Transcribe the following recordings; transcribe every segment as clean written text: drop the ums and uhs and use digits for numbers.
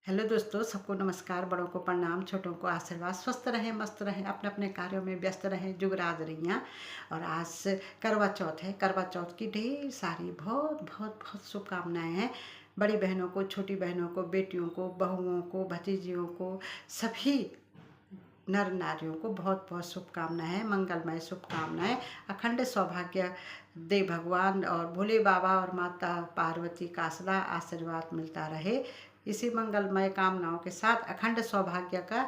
Hello दोस्तों, सबको नमस्कार। बड़ों को प्रणाम, छोटों को आशीर्वाद। स्वस्थ रहें, मस्त रहें, अपने अपने कार्यों में व्यस्त रहें। जुगराज रहियाँ। और आज करवा चौथ है। करवा चौथ की ढेर सारी बहुत बहुत बहुत शुभकामनाएं हैं। बड़ी बहनों को, छोटी बहनों को, बेटियों को, बहुओं को, भतीजियों को, सभी नर नारियों को बहुत बहुत शुभकामनाएं, मंगलमय शुभकामनाएं। अखंड सौभाग्य दे भगवान और भोले बाबा और माता पार्वती का सदा आशीर्वाद मिलता रहे। इसी मंगलमय कामनाओं के साथ अखंड सौभाग्य का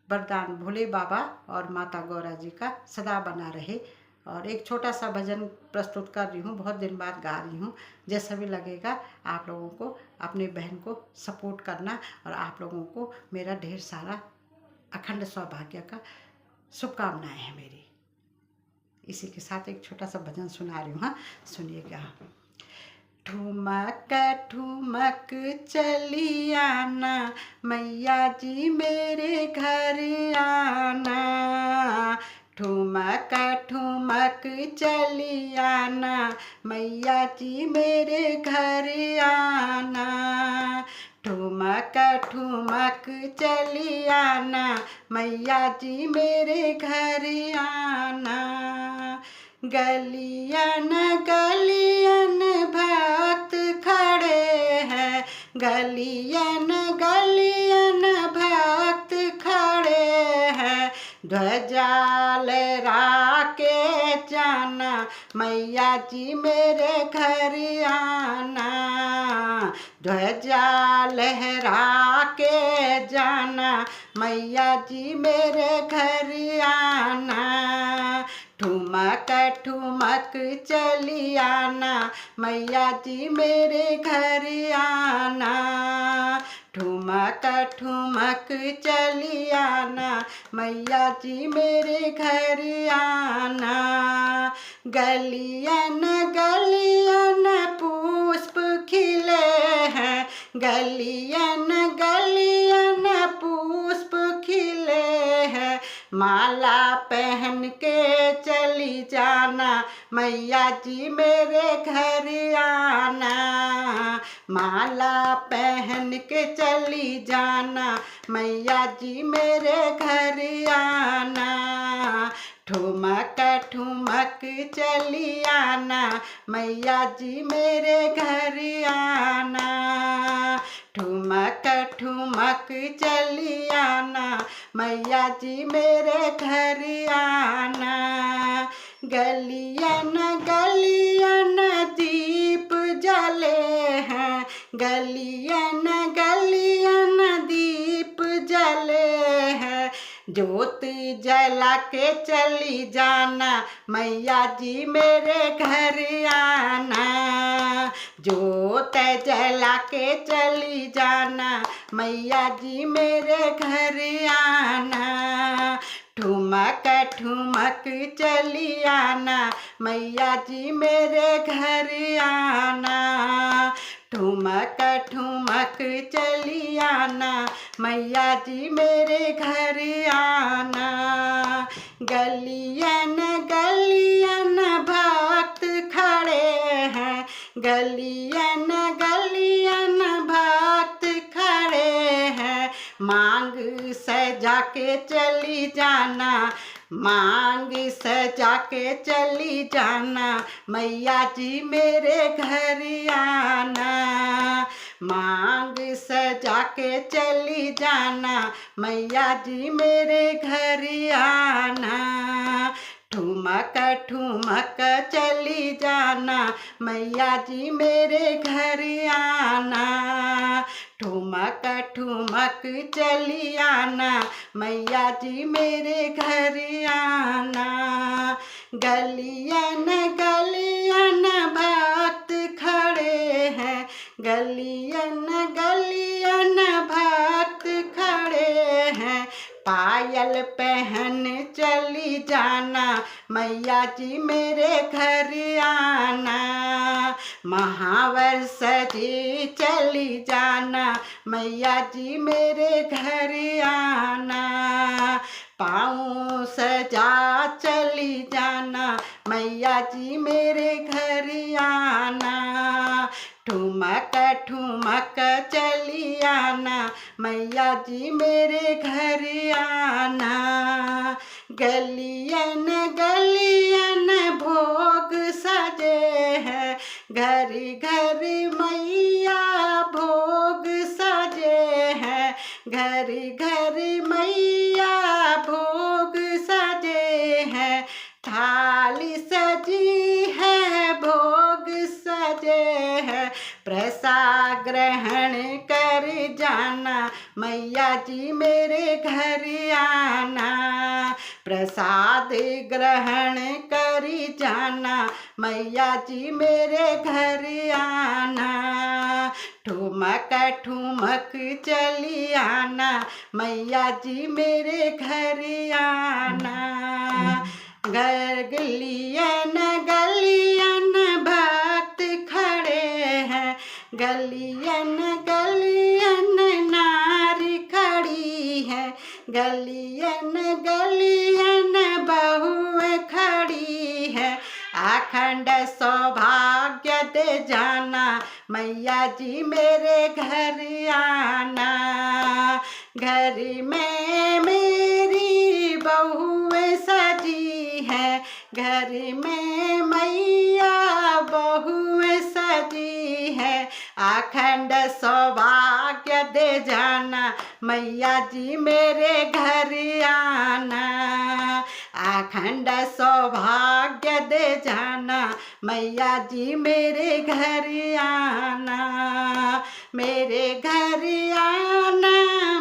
वरदान भोले बाबा और माता गौरा जी का सदा बना रहे। और एक छोटा सा भजन प्रस्तुत कर रही हूँ, बहुत दिन बाद गा रही हूँ। जैसा भी लगेगा आप लोगों को, अपनी बहन को सपोर्ट करना। और आप लोगों को मेरा ढेर सारा अखंड सौभाग्य का शुभकामनाएं हैं मेरी। इसी के साथ एक छोटा सा भजन सुना रही हूँ। हाँ, सुनिएगा। ठुमक ठुमक चली आना, मैया जी मेरे घर आना। ठुमक ठुमक चली आना, मैया जी मेरे घर आना। ठुमक ठुमक चली आना, मैया जी मेरे घर आना। गलियन गलियन भक्त खड़े हैं, गलियन गलियन भक्त खड़े हैं। ध्वजा लहरा के जाना, मैया जी मेरे घर आना। ध्वजा लहरा के जाना, मैया जी मेरे घर आना। ठुमक ठुमक चली आना, मैया जी मेरे घर आना। ठुमक ठुमक चली आना, मैया जी मेरे घर आना। गलियन गलियन पुष्प खिले हैं, गलियन गलियन पुष्प खिले हैं। माला पहन के चली जाना, मैया जी मेरे घर आना। माला पहन के चली जाना, मैया जी मेरे घर आना। ठुमक ठुमक चली आना, मैया जी मेरे घर आना। ठुमक ठुमक चली आना, मैया जी मेरे घर आना। गलियन गलियन दीप जले हैं, गलियन गलियन दीप जले हैं। ज्योति जला के चली जाना, मैया जी मेरे घर आना। ज्योत जला के चली जाना, मैया जी मेरे घर आना। ठुमक ठुमक चली आना, मैया जी मेरे घर आना। ठुमक ठुमक चली आना, मैया जी मेरे घर आना। गलियन गलियन भक्त खड़े हैं, गलियन गलियन भक्त खड़े हैं। मांग सजा के चली जाना, मांग सजा के चली जाना, मैया जी मेरे घर आना। मांग सजा के चली जाना, मैया जी मेरे घर आना। ठुमक ठुमक चली जाना, मैया जी मेरे घर आना। ठुमक ठुमक चली आना, मैया जी मेरे घर आना। गलियन गलियन भक्त खड़े हैं, गलियन गलियन भक्त खड़े हैं। पायल पहन चली जाना, मैया जी मेरे घर आना। महावर सजी चली जाना, मैया जी मेरे घर आना। पाँव सजा चली जाना, मैया जी मेरे घर आना। ठुमक ठुमक चली आना मैया जी मेरे घर आना। गलियन गलियन भोग सजे हैं, घर घर मैया भोग सजे हैं, घर घर मैया भोग सजे हैं। थाली सजी है भोग सजे हैं, प्रसाद ग्रहण कर जाना मैया जी मेरे घर आना। प्रसाद ग्रहण कर जाना मैया जी मेरे घर आना। ठुमक ठुमक चली आना मैया जी मेरे घर आना। गलियन गलियन भक्त खड़े हैं, गलियन गलियन नारी खड़ी है, गलियन गलियन बहुएं खड़ी है। अखंड सौभाग्य दे जाना मैया जी मेरे घर आना। घर में मेरी बहुएं सजी है, घर में मैया बहुएं सजी है। अखंड सौभाग्य दे जाना मैया जी मेरे घर आना। अखंड सौभाग्य दे जाना मैया जी मेरे घर आना। मेरे घर आना,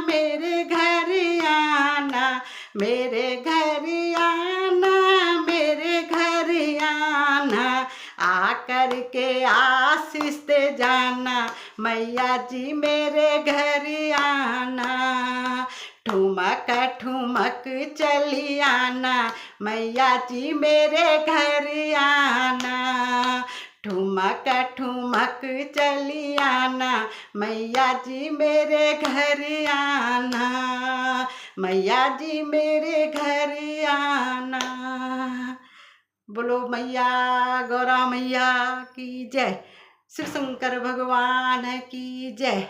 मेरे घर आना, मेरे घर आना, मेरे घर आना। आकर के आशीष दे जाना मैया जी मेरे घर आना। ठुमक ठुमक चली आना मैया जी मेरे घर आना। ठुमक ठुमक चली आना मैया जी मेरे घर आना। मैया जी मेरे घर आना। बोलो मैया गौरा मैया की जय। शिव शंकर भगवान की जय।